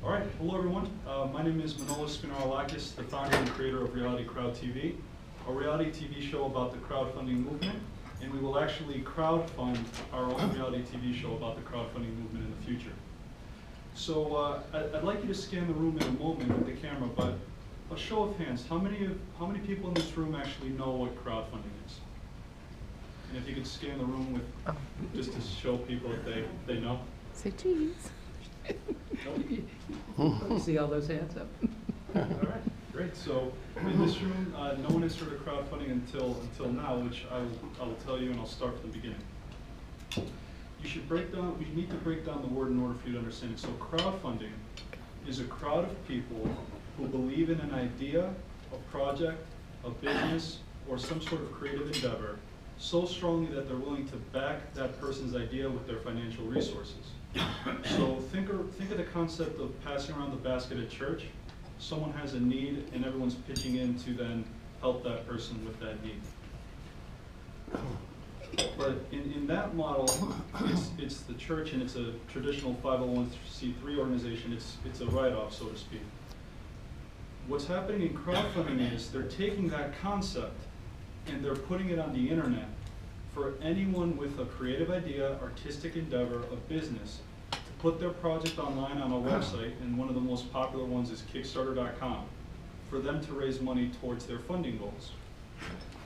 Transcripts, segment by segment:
All right, hello everyone. My name is Manolis Spinarolakis, the founder and creator of RealityCrowdTV, a reality TV show about the crowdfunding movement, and we will actually crowdfund our own reality TV show about the crowdfunding movement in the future. So I'd like you to scan the room in a moment with the camera, but a show of hands, how many people in this room actually know what crowdfunding is? And if you could scan the room with, just to show people that they know. Say cheese. See all those hands up. All right, great. So in this room, no one has heard of crowdfunding until now, which I will tell you, and I'll start from the beginning. We need to break down the word in order for you to understand it. So crowdfunding is a crowd of people who believe in an idea, a project, a business, or some sort of creative endeavor so strongly that they're willing to back that person's idea with their financial resources. So think of the concept of passing around the basket at church. Someone has a need and everyone's pitching in to then help that person with that need. But in that model, it's the church and it's a traditional 501c3 organization. It's a write-off, so to speak. What's happening in crowdfunding is they're taking that concept and they're putting it on the internet for anyone with a creative idea, artistic endeavor, a business, to put their project online on a website, and one of the most popular ones is Kickstarter.com, for them to raise money towards their funding goals.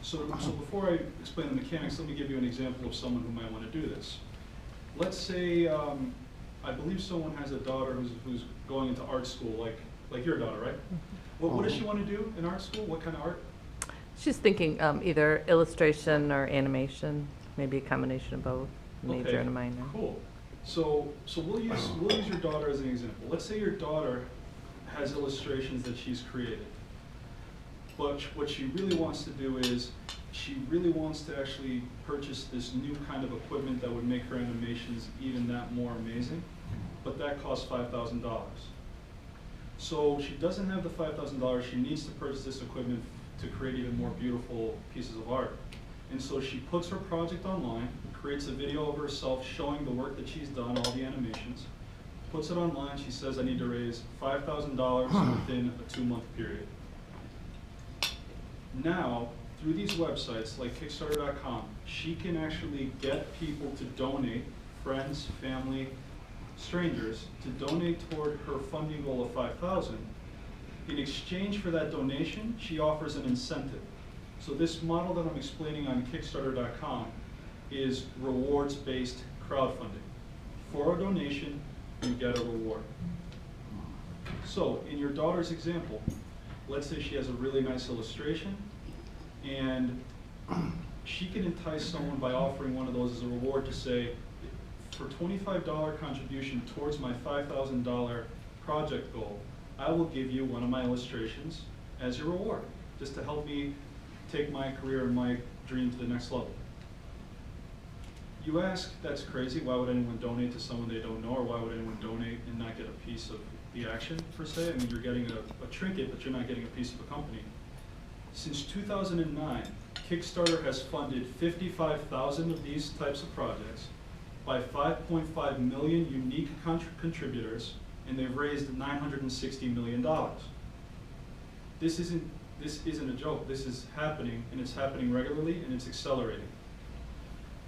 So before I explain the mechanics, let me give you an example of someone who might want to do this. Let's say, I believe someone has a daughter who's going into art school, like your daughter, right? What does she want to do in art school? What kind of art? She's thinking either illustration or animation, maybe a combination of both, major and a minor. Cool. So we'll use your daughter as an example. Let's say your daughter has illustrations that she's created. But what she really wants to do is she really wants to actually purchase this new kind of equipment that would make her animations even that more amazing. But that costs $5,000. So she doesn't have the $5,000. She needs to purchase this equipment to create even more beautiful pieces of art. And so she puts her project online, creates a video of herself showing the work that she's done, all the animations, puts it online. She says, I need to raise $5,000 within a 2-month period. Now, through these websites like Kickstarter.com, she can actually get people to donate, friends, family, strangers, to donate toward her funding goal of $5,000. In exchange for that donation, she offers an incentive. So this model that I'm explaining on Kickstarter.com is rewards-based crowdfunding. For a donation, you get a reward. So in your daughter's example, let's say she has a really nice illustration, and she can entice someone by offering one of those as a reward to say, for $25 contribution towards my $5,000 project goal, I will give you one of my illustrations as your reward, just to help me take my career and my dream to the next level. You ask, that's crazy, why would anyone donate to someone they don't know, or why would anyone donate and not get a piece of the action, per se? I mean, you're getting a trinket, but you're not getting a piece of a company. Since 2009, Kickstarter has funded 55,000 of these types of projects by 5.5 million unique contributors, and they've raised $960 million. This isn't a joke. This is happening, and it's happening regularly, and it's accelerating.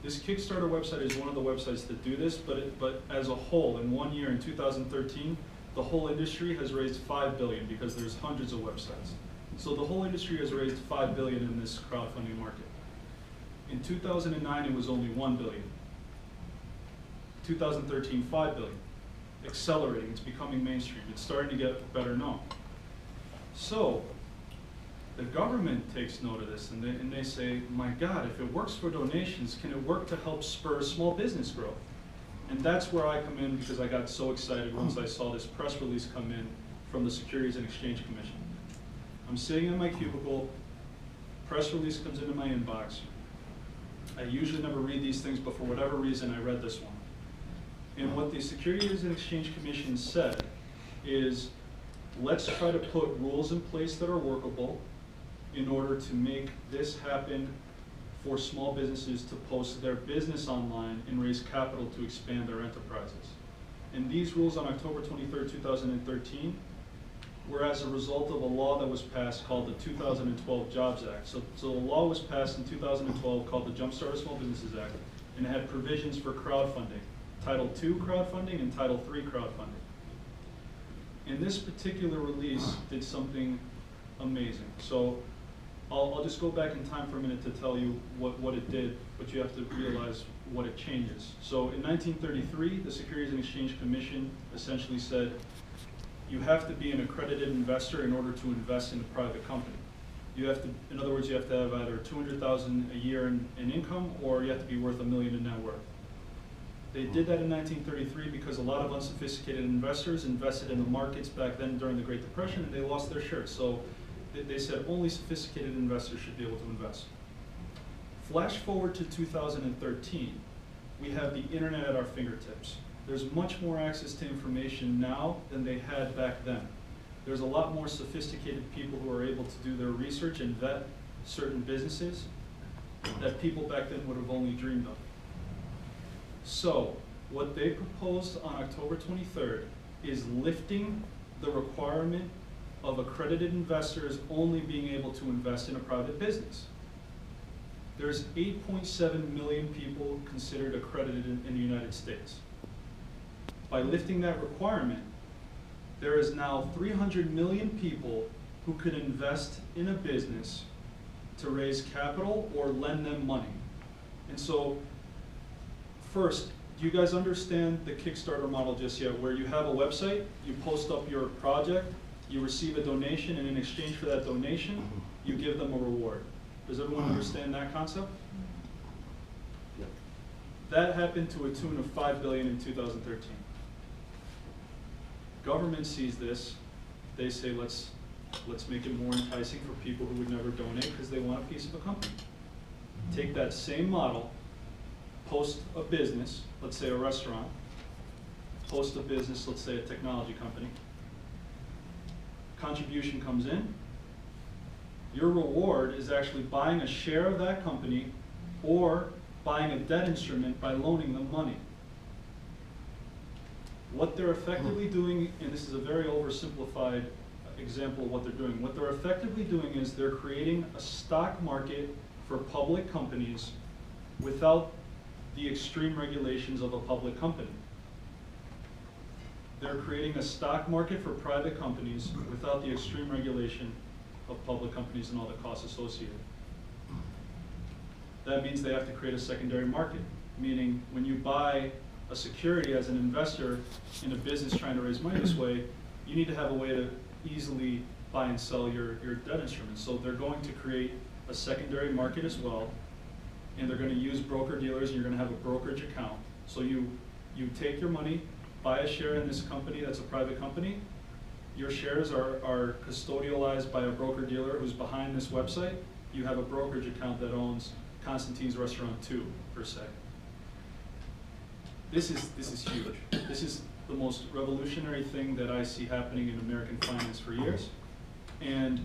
This Kickstarter website is one of the websites that do this, but as a whole, in 1 year, in 2013, the whole industry has raised $5 billion, because there's hundreds of websites. So the whole industry has raised $5 billion in this crowdfunding market. In 2009, it was only $1 billion. 2013, $5 billion. Accelerating, it's becoming mainstream. It's starting to get better known. So the government takes note of this, and they say, my God, if it works for donations, can it work to help spur small business growth? And that's where I come in, because I got so excited once I saw this press release come in from the Securities and Exchange Commission. I'm sitting in my cubicle, press release comes into my inbox. I usually never read these things, but for whatever reason, I read this one. And what the Securities and Exchange Commission said is, let's try to put rules in place that are workable in order to make this happen for small businesses to post their business online and raise capital to expand their enterprises. And these rules on October 23rd, 2013 were as a result of a law that was passed called the 2012 Jobs Act. So a law was passed in 2012 called the Jumpstart Small Businesses Act, and it had provisions for crowdfunding, Title II crowdfunding and Title III crowdfunding. And this particular release did something amazing. So I'll just go back in time for a minute to tell you what it did, but you have to realize what it changes. So in 1933, the Securities and Exchange Commission essentially said, you have to be an accredited investor in order to invest in a private company. You have to, in other words, you have to have either $200,000 a year in income, or you have to be worth $1 million in net worth. They did that in 1933 because a lot of unsophisticated investors invested in the markets back then during the Great Depression, and they lost their shirts. So they said only sophisticated investors should be able to invest. Flash forward to 2013, we have the internet at our fingertips. There's much more access to information now than they had back then. There's a lot more sophisticated people who are able to do their research and vet certain businesses that people back then would have only dreamed of. So what they proposed on October 23rd is lifting the requirement of accredited investors only being able to invest in a private business. There's 8.7 million people considered accredited in the United States. By lifting that requirement, there is now 300 million people who could invest in a business to raise capital or lend them money. And so, first, do you guys understand the Kickstarter model just yet, where you have a website, you post up your project, you receive a donation, and in exchange for that donation, you give them a reward? Does everyone understand that concept? That happened to a tune of $5 billion in 2013. Government sees this, they say let's make it more enticing for people who would never donate because they want a piece of a company. Take that same model, post a business, let's say a restaurant, post a business, let's say a technology company, contribution comes in, your reward is actually buying a share of that company or buying a debt instrument by loaning them money. What they're effectively doing, and this is a very oversimplified example of what they're doing, what they're effectively doing is they're creating a stock market for public companies without the extreme regulations of a public company. They're creating a stock market for private companies without the extreme regulation of public companies and all the costs associated. That means they have to create a secondary market, meaning when you buy a security as an investor in a business trying to raise money this way, you need to have a way to easily buy and sell your debt instruments. So they're going to create a secondary market as well, and they're going to use broker-dealers, and you're going to have a brokerage account. So you take your money, buy a share in this company that's a private company. Your shares are custodialized by a broker-dealer who's behind this website. You have a brokerage account that owns Constantine's Restaurant 2, per se. This is huge. This is the most revolutionary thing that I see happening in American finance for years. And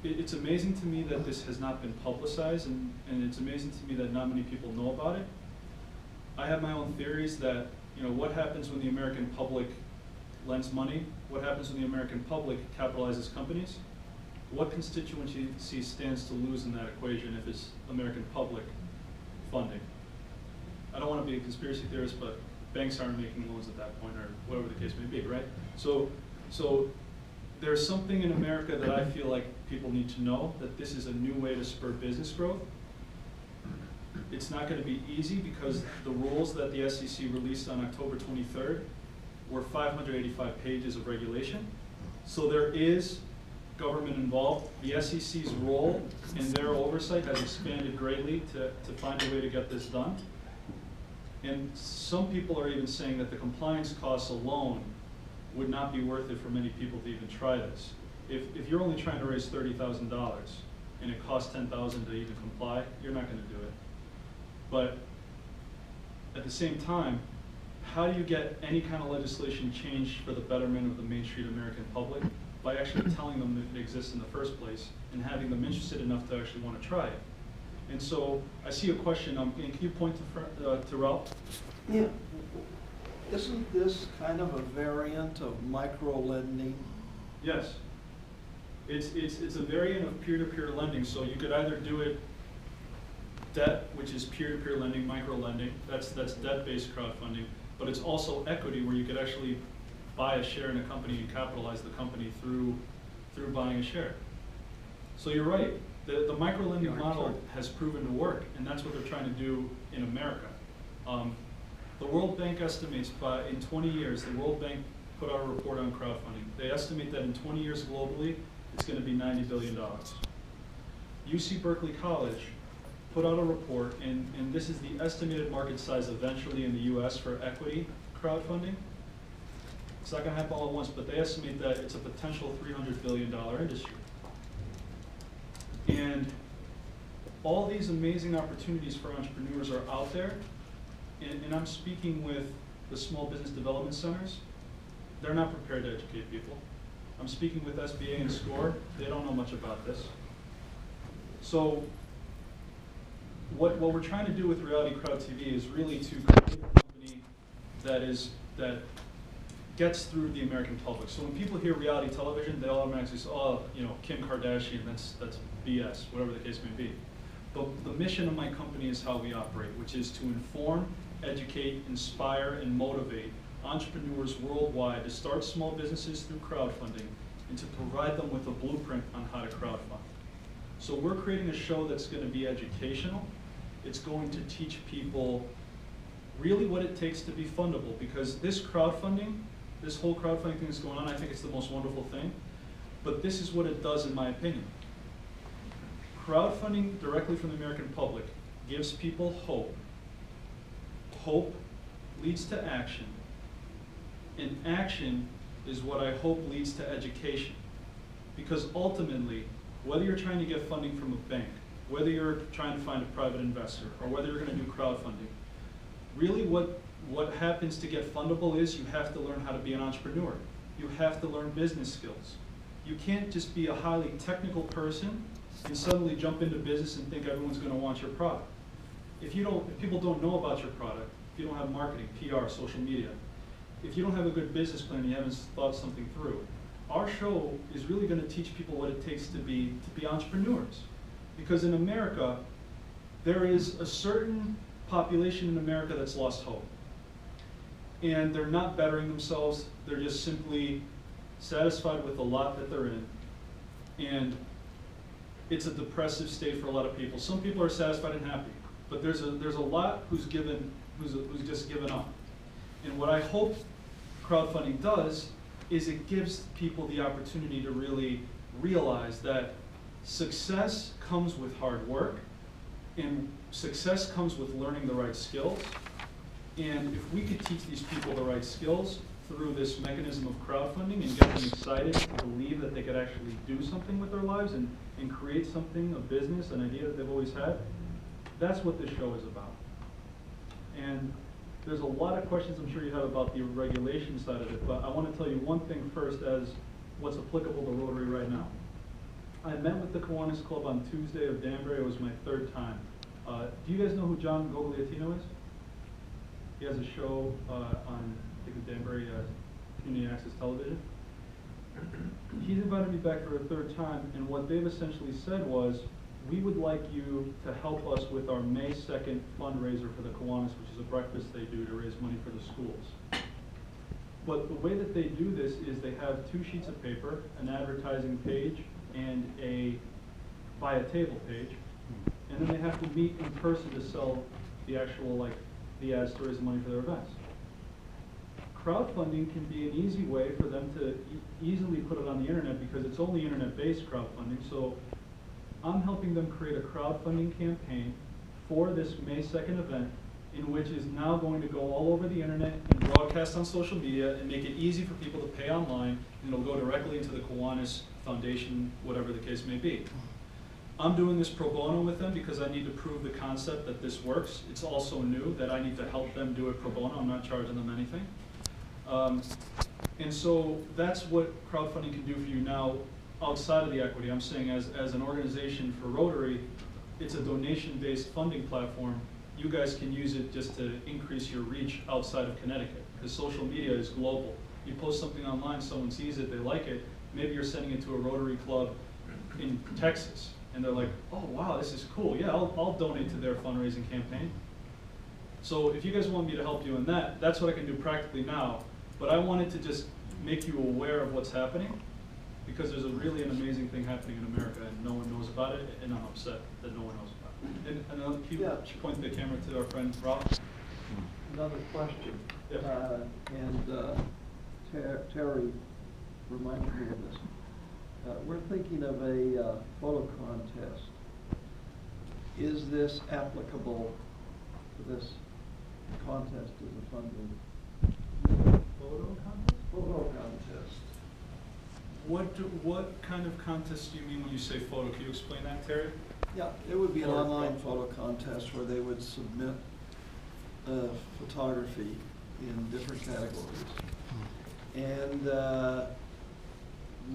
it's amazing to me that this has not been publicized, and it's amazing to me that not many people know about it. I have my own theories that, what happens when the American public lends money? What happens when the American public capitalizes companies? What constituency stands to lose in that equation if it's American public funding? I don't want to be a conspiracy theorist, but banks aren't making loans at that point, or whatever the case may be, right? So there's something in America that I feel like people need to know, that this is a new way to spur business growth. It's not going to be easy because the rules that the SEC released on October 23rd were 585 pages of regulation. So there is government involved. The SEC's role in their oversight has expanded greatly to find a way to get this done. And some people are even saying that the compliance costs alone would not be worth it for many people to even try this. If you're only trying to raise $30,000 and it costs $10,000 to even comply, you're not going to do it. But at the same time, how do you get any kind of legislation changed for the betterment of the Main Street American public? By actually telling them that it exists in the first place and having them interested enough to actually want to try it. And so I see a question, can you point to Ralph? Yeah. Isn't this kind of a variant of micro-lending? Yes. It's a variant of peer-to-peer lending, so you could either do it debt, which is peer-to-peer lending, micro-lending, that's debt-based crowdfunding, but it's also equity, where you could actually buy a share in a company and capitalize the company through buying a share. So you're right, the micro-lending model has proven to work, and that's what they're trying to do in America. The World Bank estimates in 20 years, the World Bank put out a report on crowdfunding. They estimate that in 20 years globally, it's going to be $90 billion. UC Berkeley College put out a report, and this is the estimated market size eventually in the US for equity crowdfunding. It's not going to happen all at once, but they estimate that it's a potential $300 billion industry. And all these amazing opportunities for entrepreneurs are out there, and I'm speaking with the small business development centers. They're not prepared to educate people. I'm speaking with SBA and SCORE. They don't know much about this. So what we're trying to do with RealityCrowdTV is really to create a company that gets through the American public. So when people hear reality television, they automatically say, oh, Kim Kardashian, that's BS, whatever the case may be. But the mission of my company is how we operate, which is to inform, educate, inspire, and motivate entrepreneurs worldwide to start small businesses through crowdfunding and to provide them with a blueprint on how to crowdfund. So we're creating a show that's going to be educational. It's going to teach people really what it takes to be fundable, because this crowdfunding, this whole crowdfunding thing that's going on, I think it's the most wonderful thing, but this is what it does in my opinion. Crowdfunding directly from the American public gives people hope. Hope leads to action, and action is what I hope leads to education. Because ultimately, whether you're trying to get funding from a bank, whether you're trying to find a private investor, or whether you're going to do crowdfunding, really what happens to get fundable is you have to learn how to be an entrepreneur. You have to learn business skills. You can't just be a highly technical person and suddenly jump into business and think everyone's going to want your product. If people don't know about your product, if you don't have marketing, PR, social media, if you don't have a good business plan and you haven't thought something through, our show is really going to teach people what it takes to be entrepreneurs. Because in America, there is a certain population in America that's lost hope. And they're not bettering themselves, they're just simply satisfied with the lot that they're in. And it's a depressive state for a lot of people. Some people are satisfied and happy, but there's a lot who's just given up. And what I hope crowdfunding does is it gives people the opportunity to really realize that success comes with hard work, and success comes with learning the right skills. And if we could teach these people the right skills through this mechanism of crowdfunding and get them excited to believe that they could actually do something with their lives and create something, a business, an idea that they've always had, that's what this show is about. And there's a lot of questions I'm sure you have about the regulation side of it, but I want to tell you one thing first as what's applicable to Rotary right now. I met with the Kiwanis Club on Tuesday of Danbury. It was my third time. Do you guys know who John Gogliatino is? He has a show on, I think, the Danbury Community Access Television. He's invited me back for a third time, and what they've essentially said was, we would like you to help us with our May 2nd fundraiser for the Kiwanis, which is a breakfast they do to raise money for the schools. But the way that they do this is they have 2 sheets of paper, an advertising page, and a buy a table page, and then they have to meet in person to sell the actual, the ads to raise money for their events. Crowdfunding can be an easy way for them to easily put it on the internet because it's only internet-based crowdfunding. So I'm helping them create a crowdfunding campaign for this May 2nd event, in which is now going to go all over the internet and broadcast on social media and make it easy for people to pay online, and it'll go directly into the Kiwanis Foundation, whatever the case may be. I'm doing this pro bono with them because I need to prove the concept that this works. It's also new that I need to help them do it pro bono. I'm not charging them anything. And so that's what crowdfunding can do for you now outside of the equity. I'm saying as an organization for Rotary, it's a donation-based funding platform. You guys can use it just to increase your reach outside of Connecticut. because social media is global. You post something online, someone sees it, they like it, maybe you're sending it to a Rotary Club in Texas, and they're like, oh wow, this is cool, yeah, I'll donate to their fundraising campaign. So if you guys want me to help you in that, that's what I can do practically now, but I wanted to just make you aware of what's happening, because there's really an amazing thing happening in America, and no one knows about it, and I'm upset that no one knows about it. And another, can you point the camera to our friend Rob? Another question. Yep. Terry reminded me of this. We're thinking of a photo contest. Is this applicable to this contest as a fundraiser? Photo contest? Photo contest. What kind of contest do you mean when you say photo? Can you explain that, Terry? Yeah, it would be an Or- online photo contest where they would submit photography in different categories. And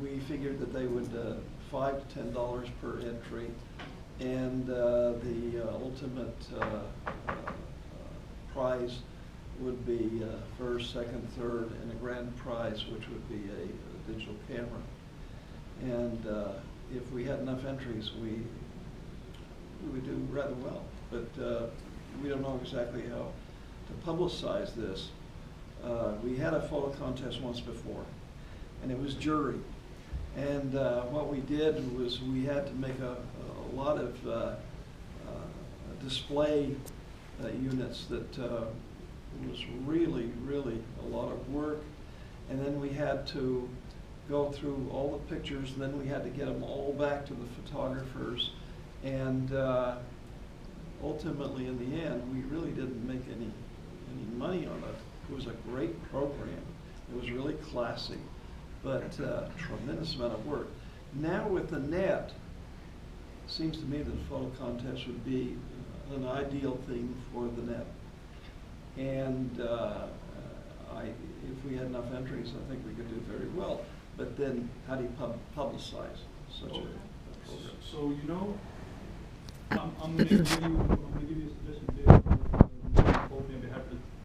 we figured that they would $5 to $10 per entry, and the ultimate prize would be first, second, third, and a grand prize, which would be a digital camera. And if we had enough entries, we would do rather well. But we don't know exactly how to publicize this. We had a photo contest once before, and it was jury. And what we did was we had to make a lot of display units that was really, really a lot of work. And then we had to go through all the pictures, and then we had to get them all back to the photographers. And ultimately, in the end, we really didn't make any money on it. It was a great program. It was really classy, but tremendous amount of work. Now with the net, it seems to me that a photo contest would be an ideal thing for the net. And if we had enough entries, I think we could do very well. But then, how do you publicize such a program? So you know, I'm going to give